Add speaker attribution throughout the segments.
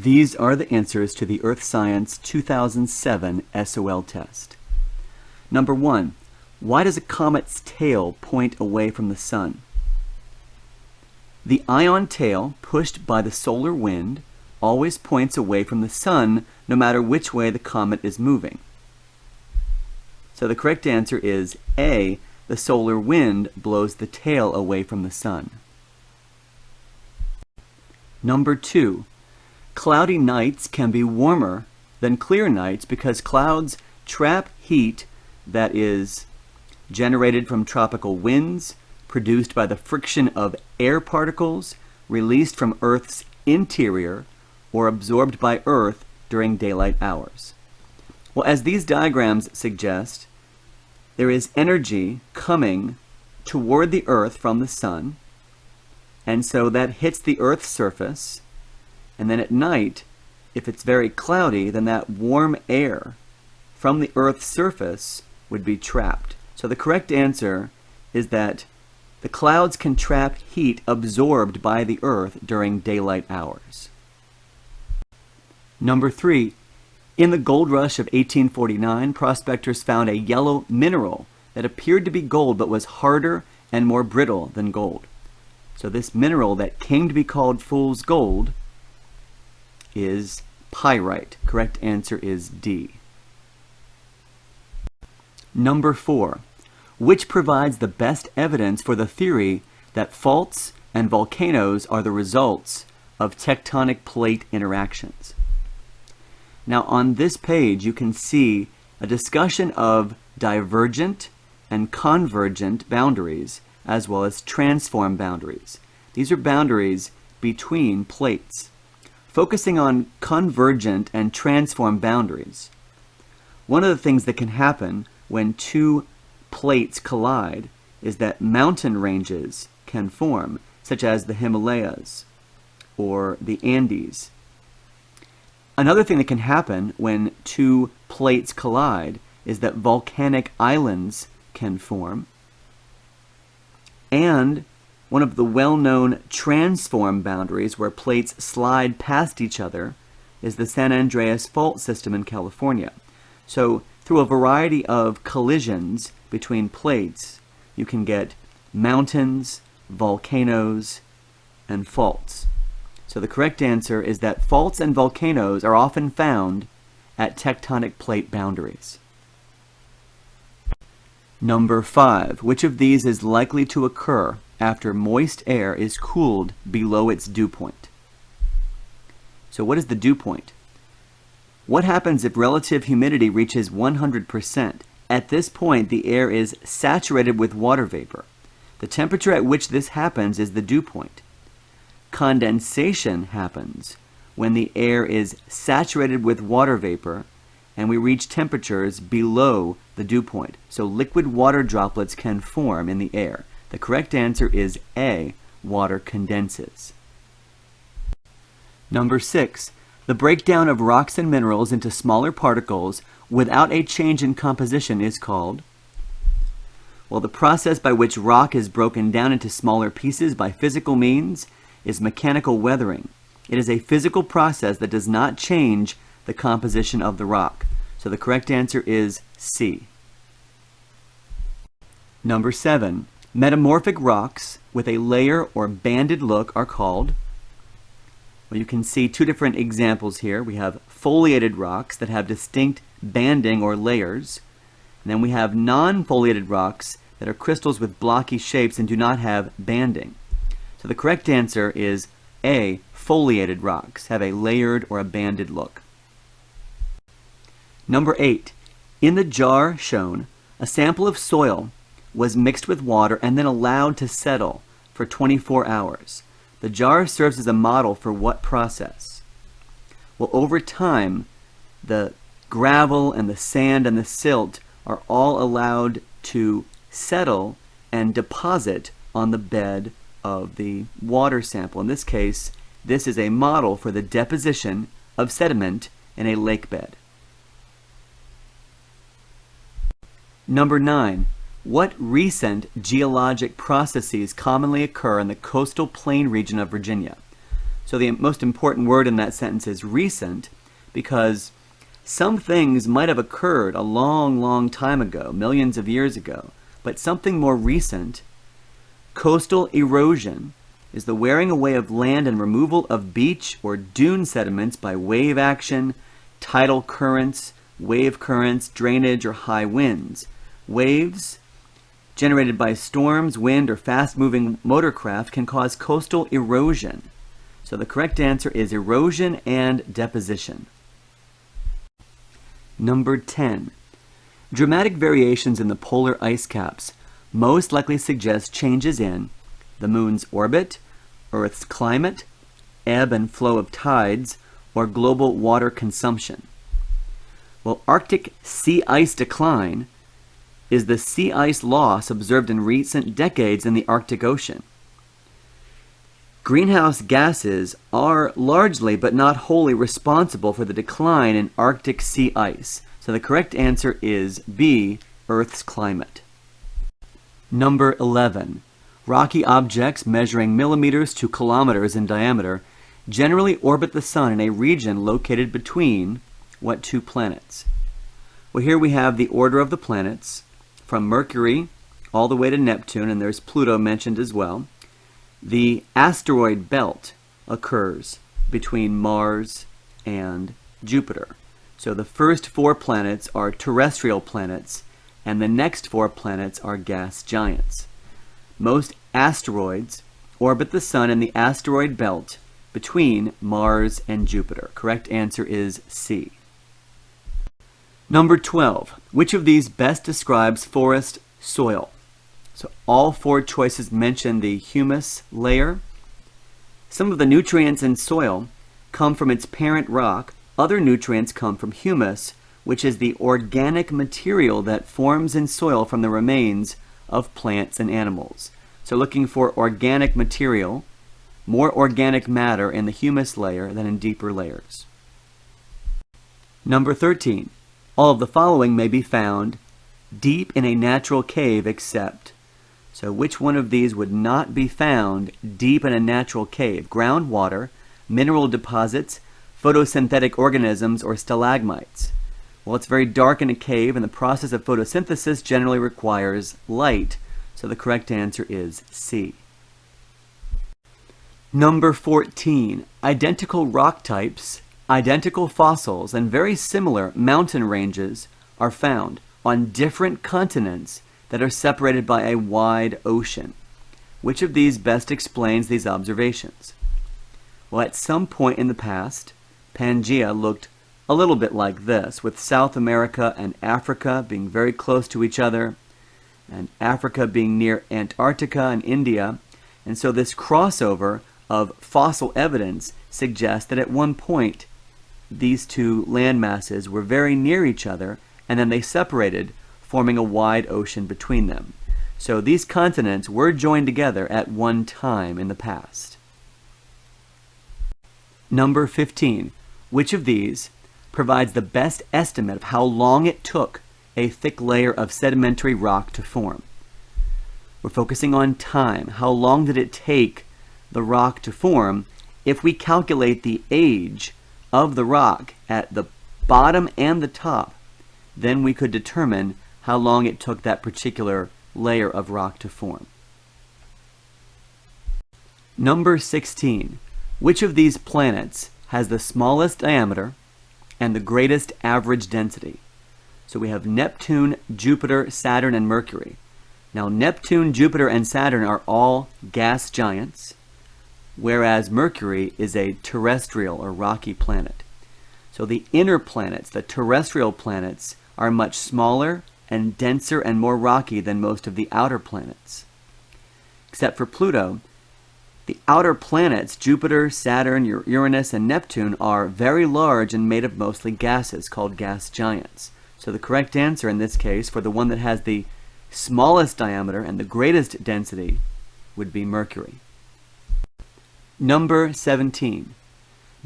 Speaker 1: These are the answers to the Earth Science 2007 SOL test. Number 1. Why does a comet's tail point away from the sun? The ion tail, pushed by the solar wind, always points away from the sun no matter which way the comet is moving. So the correct answer is A. The solar wind blows the tail away from the sun. Number 2. Cloudy nights can be warmer than clear nights because clouds trap heat that is generated from tropical winds, produced by the friction of air particles released from Earth's interior or absorbed by Earth during daylight hours. Well, as these diagrams suggest, there is energy coming toward the Earth from the sun, and so that hits the Earth's surface, and then at night, if it's very cloudy, then that warm air from the Earth's surface would be trapped. So the correct answer is that the clouds can trap heat absorbed by the Earth during daylight hours. Number 3. In the gold rush of 1849, prospectors found a yellow mineral that appeared to be gold but was harder and more brittle than gold. So this mineral that came to be called fool's gold is pyrite. Correct answer is D. Number 4. Which provides the best evidence for the theory that faults and volcanoes are the results of tectonic plate interactions? Now on this page you can see a discussion of divergent and convergent boundaries as well as transform boundaries. These are boundaries between plates. Focusing on convergent and transform boundaries, one of the things that can happen when two plates collide is that mountain ranges can form, such as the Himalayas or the Andes. Another thing that can happen when two plates collide is that volcanic islands can form. And one of the well-known transform boundaries where plates slide past each other is the San Andreas Fault System in California. So through a variety of collisions between plates, you can get mountains, volcanoes, and faults. So the correct answer is that faults and volcanoes are often found at tectonic plate boundaries. Number 5. Which of these is likely to occur after moist air is cooled below its dew point? So what is the dew point? What happens if relative humidity reaches 100%? At this point, the air is saturated with water vapor. The temperature at which this happens is the dew point. Condensation happens when the air is saturated with water vapor and we reach temperatures below the dew point. So liquid water droplets can form in the air. The correct answer is A. Water condenses. Number 6. The breakdown of rocks and minerals into smaller particles without a change in composition is called? Well, the process by which rock is broken down into smaller pieces by physical means is mechanical weathering. It is a physical process that does not change the composition of the rock. So the correct answer is C. Number 7. Metamorphic rocks with a layer or banded look are called? Well, you can see two different examples here. We have foliated rocks that have distinct banding or layers. And then we have non-foliated rocks that are crystals with blocky shapes and do not have banding. So the correct answer is A. Foliated rocks have a layered or a banded look. Number 8. In the jar shown, a sample of soil was mixed with water and then allowed to settle for 24 hours. The jar serves as a model for what process? Well, over time, the gravel and the sand and the silt are all allowed to settle and deposit on the bed of the water sample. In this case, this is a model for the deposition of sediment in a lake bed. Number 9. What recent geologic processes commonly occur in the coastal plain region of Virginia? So the most important word in that sentence is recent, because some things might have occurred a long, long time ago, millions of years ago, but something more recent, coastal erosion, is the wearing away of land and removal of beach or dune sediments by wave action, tidal currents, wave currents, drainage, or high winds. Waves generated by storms, wind, or fast-moving motorcraft can cause coastal erosion. So the correct answer is erosion and deposition. Number 10. Dramatic variations in the polar ice caps most likely suggest changes in the moon's orbit, Earth's climate, ebb and flow of tides, or global water consumption. Well, Arctic sea ice decline is the sea ice loss observed in recent decades in the Arctic Ocean. Greenhouse gases are largely but not wholly responsible for the decline in Arctic sea ice. So the correct answer is B, Earth's climate. Number 11. Rocky objects measuring millimeters to kilometers in diameter generally orbit the Sun in a region located between what two planets? Well, here we have the order of the planets from Mercury all the way to Neptune, and there's Pluto mentioned as well. The asteroid belt occurs between Mars and Jupiter. So the first four planets are terrestrial planets, and the next four planets are gas giants. Most asteroids orbit the Sun in the asteroid belt between Mars and Jupiter. Correct answer is C. Number 12. Which of these best describes forest soil? So all four choices mention the humus layer. Some of the nutrients in soil come from its parent rock. Other nutrients come from humus, which is the organic material that forms in soil from the remains of plants and animals. So looking for organic material, more organic matter in the humus layer than in deeper layers. Number 13. All of the following may be found deep in a natural cave except. So which one of these would not be found deep in a natural cave? Groundwater, mineral deposits, photosynthetic organisms, or stalagmites? Well, it's very dark in a cave, and the process of photosynthesis generally requires light. So the correct answer is C. Number 14. Identical rock types, identical fossils, and very similar mountain ranges are found on different continents that are separated by a wide ocean. Which of these best explains these observations? Well, at some point in the past, Pangaea looked a little bit like this, with South America and Africa being very close to each other, and Africa being near Antarctica and India. And so this crossover of fossil evidence suggests that at one point these two land masses were very near each other, and then they separated, forming a wide ocean between them. So these continents were joined together at one time in the past. Number 15. Which of these provides the best estimate of how long it took a thick layer of sedimentary rock to form? We're focusing on time. How long did it take the rock to form? If we calculate the age of the rock at the bottom and the top, then we could determine how long it took that particular layer of rock to form. Number 16. Which of these planets has the smallest diameter and the greatest average density? So we have Neptune, Jupiter, Saturn, and Mercury. Now Neptune, Jupiter, and Saturn are all gas giants, whereas Mercury is a terrestrial or rocky planet. So the inner planets, the terrestrial planets, are much smaller and denser and more rocky than most of the outer planets. Except for Pluto, the outer planets, Jupiter, Saturn, Uranus, and Neptune, are very large and made of mostly gases, called gas giants. So the correct answer in this case, for the one that has the smallest diameter and the greatest density, would be Mercury. Number 17.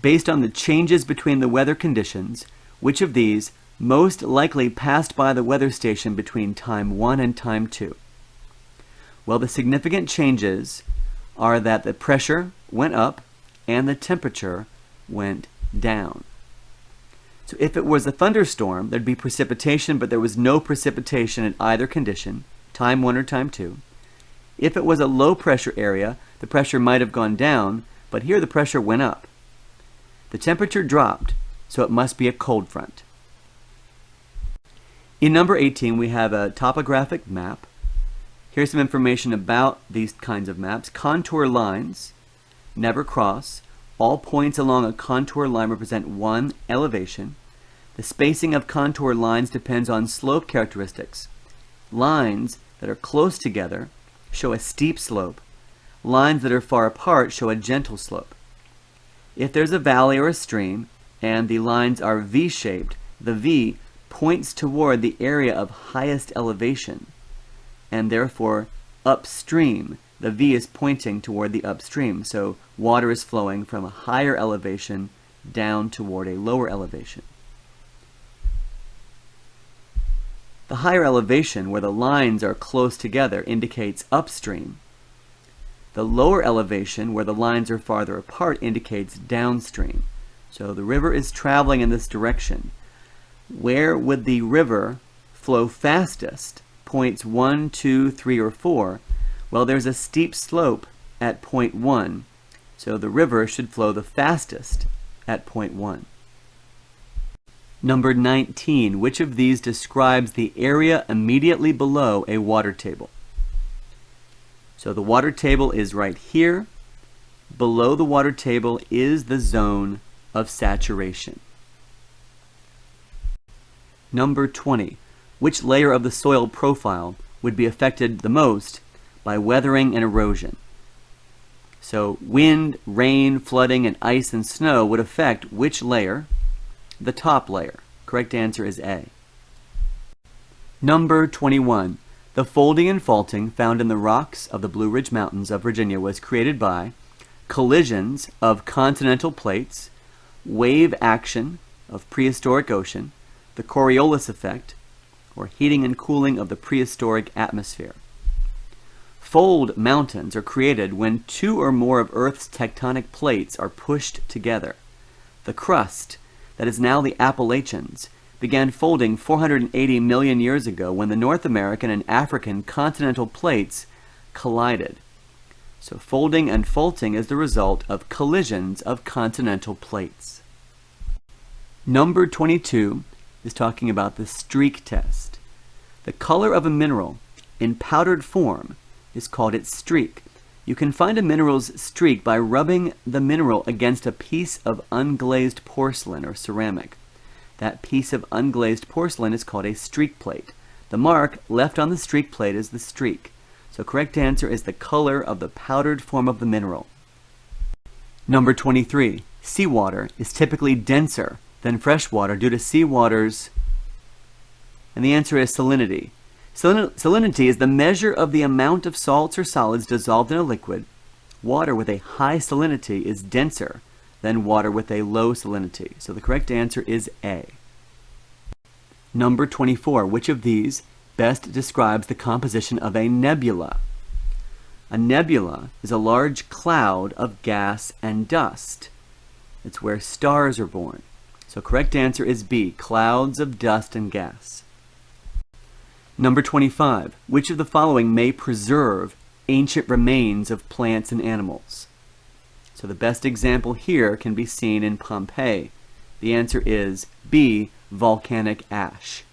Speaker 1: Based on the changes between the weather conditions, which of these most likely passed by the weather station between time 1 and time 2? Well, the significant changes are that the pressure went up and the temperature went down. So if it was a thunderstorm, there'd be precipitation, but there was no precipitation in either condition, time 1 or time 2. If it was a low pressure area, the pressure might have gone down, but here the pressure went up. The temperature dropped, so it must be a cold front. In number 18, we have a topographic map. Here's some information about these kinds of maps. Contour lines never cross. All points along a contour line represent one elevation. The spacing of contour lines depends on slope characteristics. Lines that are close together show a steep slope. Lines that are far apart show a gentle slope. If there's a valley or a stream and the lines are V-shaped, the V points toward the area of highest elevation, and therefore upstream. The V is pointing toward the upstream, so water is flowing from a higher elevation down toward a lower elevation. The higher elevation, where the lines are close together, indicates upstream. The lower elevation, where the lines are farther apart, indicates downstream. So the river is traveling in this direction. Where would the river flow fastest? Points 1, 2, 3, or 4. Well, there's a steep slope at point 1, so the river should flow the fastest at point 1. Number 19, which of these describes the area immediately below a water table? So the water table is right here. Below the water table is the zone of saturation. Number 20, which layer of the soil profile would be affected the most by weathering and erosion? So wind, rain, flooding, and ice and snow would affect which layer? The top layer. Correct answer is A. Number 21. The folding and faulting found in the rocks of the Blue Ridge Mountains of Virginia was created by collisions of continental plates, wave action of prehistoric ocean, the Coriolis effect, or heating and cooling of the prehistoric atmosphere. Fold mountains are created when two or more of Earth's tectonic plates are pushed together. The crust, that is now the Appalachians, began folding 480 million years ago when the North American and African continental plates collided. So folding and faulting is the result of collisions of continental plates. Number 22 is talking about the streak test. The color of a mineral in powdered form is called its streak. You can find a mineral's streak by rubbing the mineral against a piece of unglazed porcelain or ceramic. That piece of unglazed porcelain is called a streak plate. The mark left on the streak plate is the streak. So correct answer is the color of the powdered form of the mineral. Number 23. Seawater is typically denser than fresh water due to seawater's, and the answer is salinity. Salinity is the measure of the amount of salts or solids dissolved in a liquid. Water with a high salinity is denser than water with a low salinity. So the correct answer is A. Number 24. Which of these best describes the composition of a nebula? A nebula is a large cloud of gas and dust. It's where stars are born. So correct answer is B, clouds of dust and gas. Number 25. Which of the following may preserve ancient remains of plants and animals? So the best example here can be seen in Pompeii. The answer is B, volcanic ash.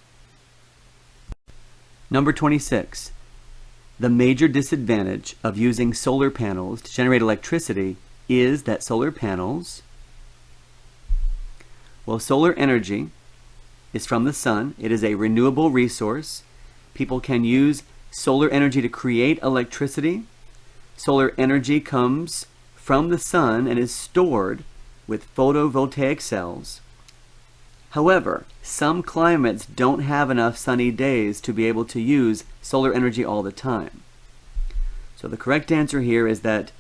Speaker 1: Number 26. The major disadvantage of using solar panels to generate electricity is that solar panels, well, solar energy is from the sun. It is a renewable resource. People can use solar energy to create electricity. Solar energy comes from the sun and is stored with photovoltaic cells. However, some climates don't have enough sunny days to be able to use solar energy all the time. So the correct answer here is that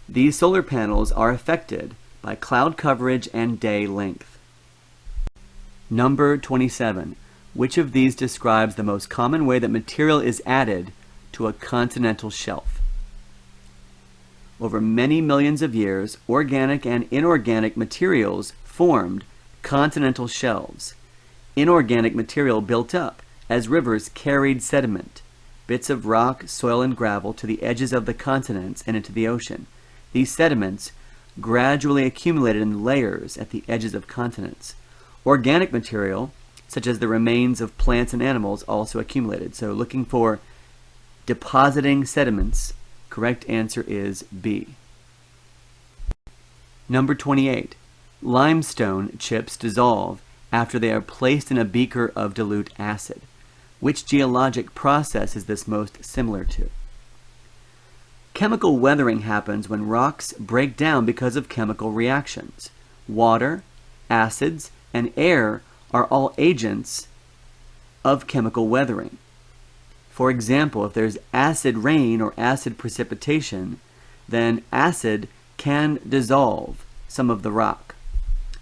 Speaker 1: these solar panels are affected by cloud coverage and day length. Number 27. Which of these describes the most common way that material is added to a continental shelf? over many millions of years, organic and inorganic materials formed continental shelves. Inorganic material built up as rivers carried sediment, bits of rock, soil, and gravel to the edges of the continents and into the ocean. These sediments gradually accumulated in layers at the edges of continents. Organic material, such as the remains of plants and animals, also accumulated. So looking for depositing sediments, correct answer is B. Number 28. Limestone chips dissolve after they are placed in a beaker of dilute acid. Which geologic process is this most similar to? Chemical weathering happens when rocks break down because of chemical reactions. Water, acids, and air are all agents of chemical weathering. For example, if there's acid rain or acid precipitation, then acid can dissolve some of the rock.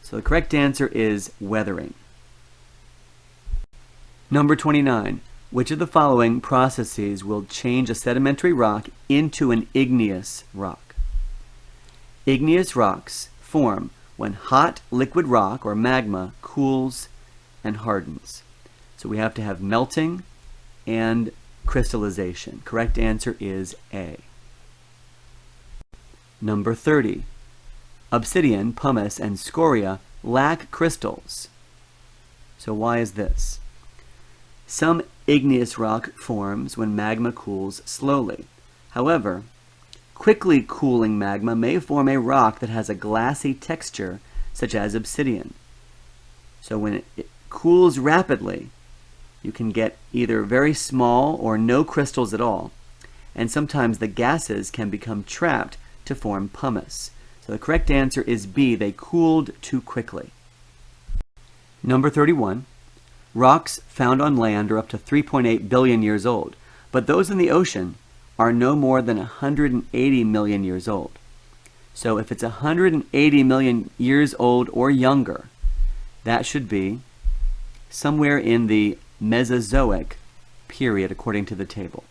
Speaker 1: So the correct answer is weathering. Number 29. Which of the following processes will change a sedimentary rock into an igneous rock? Igneous rocks form when hot liquid rock or magma cools and hardens. So we have to have melting and crystallization. Correct answer is A. Number 30. Obsidian, pumice, and scoria lack crystals. So why is this? Some igneous rock forms when magma cools slowly. However, quickly cooling magma may form a rock that has a glassy texture, such as obsidian. So when it cools rapidly, you can get either very small or no crystals at all, and sometimes the gases can become trapped to form pumice. So the correct answer is B, they cooled too quickly. Number 31. Rocks found on land are up to 3.8 billion years old, but those in the ocean are no more than 180 million years old. So if it's 180 million years old or younger, that should be somewhere in the Mesozoic period according to the table.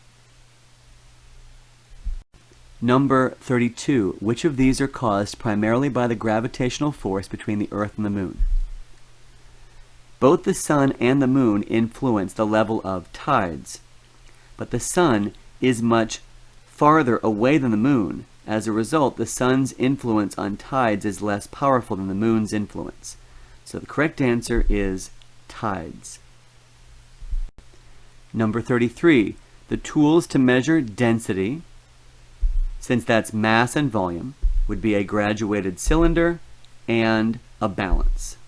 Speaker 1: Number 32. Which of these are caused primarily by the gravitational force between the Earth and the Moon? Both the sun and the moon influence the level of tides, but the sun is much farther away than the moon. As a result, the sun's influence on tides is less powerful than the moon's influence. So the correct answer is tides. Number 33. The tools to measure density, since that's mass and volume, would be a graduated cylinder and a balance.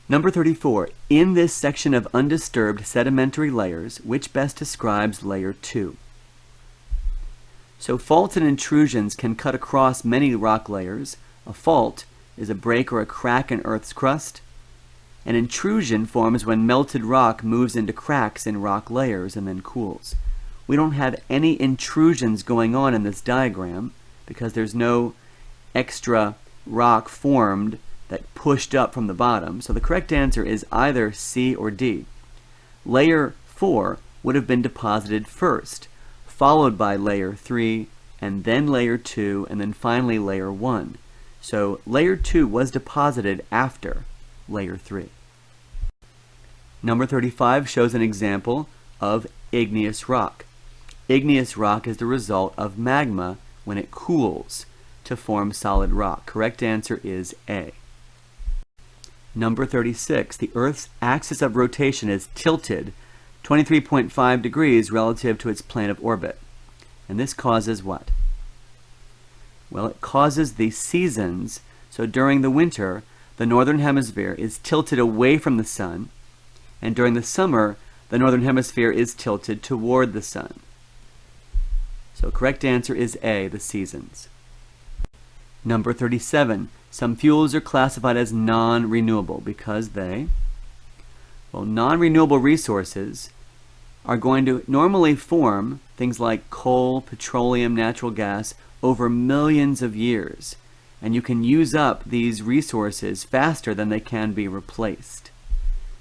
Speaker 1: Number 34. In this section of undisturbed sedimentary layers, which best describes layer 2? So faults and intrusions can cut across many rock layers. A fault is a break or a crack in Earth's crust. An intrusion forms when melted rock moves into cracks in rock layers and then cools. We don't have any intrusions going on in this diagram because there's no extra rock formed that pushed up from the bottom. So the correct answer is either C or D. Layer 4 would have been deposited first, followed by layer 3, and then layer 2, and then finally layer 1. So layer 2 was deposited after layer 3. Number 35 shows an example of igneous rock. Igneous rock is the result of magma when it cools to form solid rock. Correct answer is A. Number 36. The Earth's axis of rotation is tilted 23.5 degrees relative to its plane of orbit. And this causes what? Well, it causes the seasons. So during the winter, the northern hemisphere is tilted away from the sun, and during the summer, the northern hemisphere is tilted toward the sun. So correct answer is A, the seasons. Number 37. Some fuels are classified as non-renewable because non-renewable resources are going to normally form things like coal, petroleum, natural gas over millions of years. And you can use up these resources faster than they can be replaced.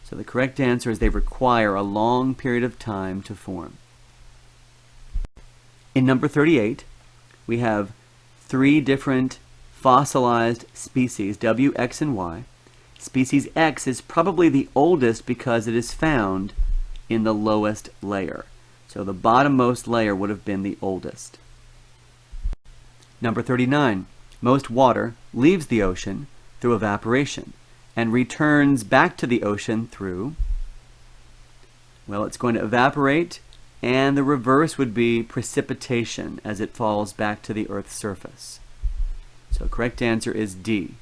Speaker 1: So the correct answer is they require a long period of time to form. In number 38, we have 3 different fossilized species, W, X, and Y. Species X is probably the oldest because it is found in the lowest layer. So the bottommost layer would have been the oldest. Number 39, most water leaves the ocean through evaporation and returns back to the ocean through, well, it's going to evaporate, and the reverse would be precipitation as it falls back to the Earth's surface. So correct answer is D.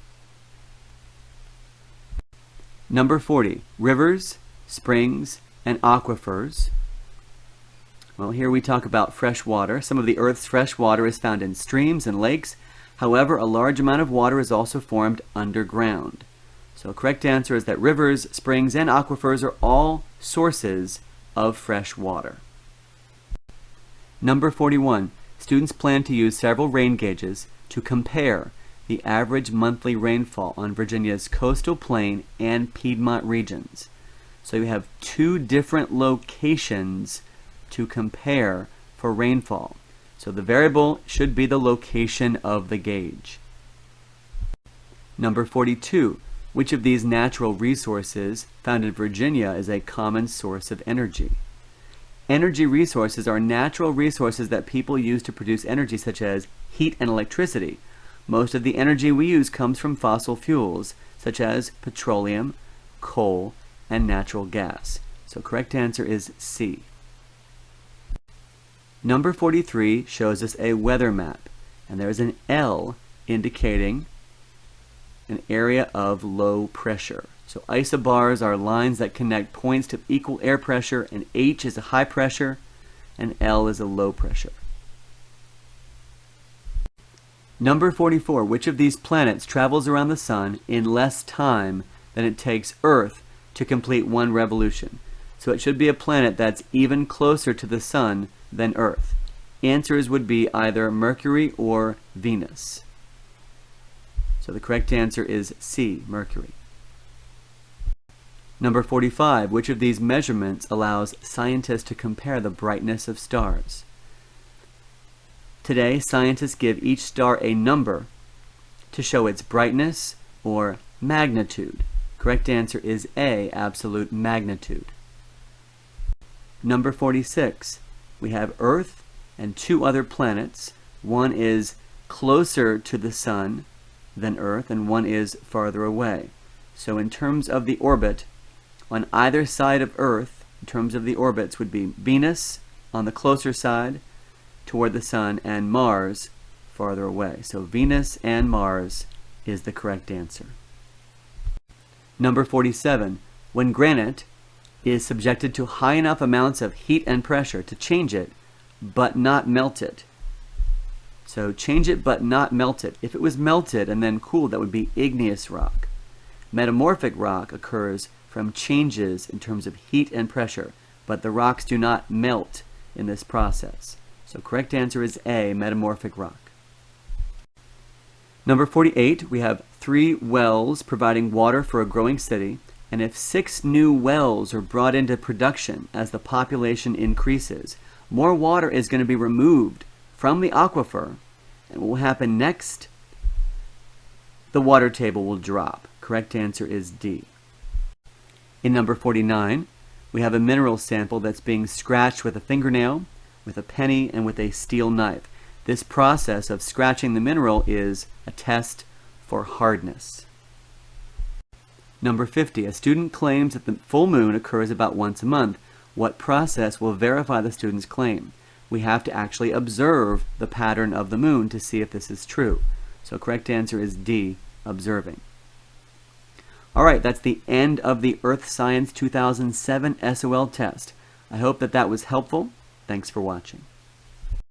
Speaker 1: Number 40, rivers, springs, and aquifers. Well, here we talk about fresh water. Some of the Earth's fresh water is found in streams and lakes. However, a large amount of water is also formed underground. So correct answer is that rivers, springs, and aquifers are all sources of fresh water. Number 41, students plan to use several rain gauges to compare the average monthly rainfall on Virginia's coastal plain and Piedmont regions. So you have 2 different locations to compare for rainfall. So the variable should be the location of the gauge. Number 42, which of these natural resources found in Virginia is a common source of energy? Energy resources are natural resources that people use to produce energy, such as heat and electricity. Most of the energy we use comes from fossil fuels, such as petroleum, coal, and natural gas. So correct answer is C. Number 43 shows us a weather map, and there's an L indicating an area of low pressure. So isobars are lines that connect points to equal air pressure, and H is a high pressure, and L is a low pressure. Number 44, which of these planets travels around the sun in less time than it takes Earth to complete one revolution? So it should be a planet that's even closer to the sun than Earth. Answers would be either Mercury or Venus. So the correct answer is C, Mercury. Number 45, which of these measurements allows scientists to compare the brightness of stars? Today, scientists give each star a number to show its brightness or magnitude. Correct answer is A, absolute magnitude. Number 46, we have Earth and 2 other planets. One is closer to the sun than Earth, and one is farther away. So in terms of the orbit, on either side of Earth, in terms of the orbits, would be Venus on the closer side toward the sun, and Mars farther away. So Venus and Mars is the correct answer. Number 47, when granite is subjected to high enough amounts of heat and pressure to change it, but not melt it. So change it but not melt it. If it was melted and then cooled, that would be igneous rock. Metamorphic rock occurs from changes in terms of heat and pressure, but the rocks do not melt in this process. So correct answer is A, metamorphic rock. Number 48, we have 3 wells providing water for a growing city, and if 6 new wells are brought into production as the population increases, more water is going to be removed from the aquifer, and what will happen next? The water table will drop. Correct answer is D. In number 49, we have a mineral sample that's being scratched with a fingernail, with a penny, and with a steel knife. This process of scratching the mineral is a test for hardness. Number 50, a student claims that the full moon occurs about once a month. What process will verify the student's claim? We have to actually observe the pattern of the moon to see if this is true. So correct answer is D, observing. All right, that's the end of the Earth Science 2007 SOL test. I hope that was helpful. Thanks for watching.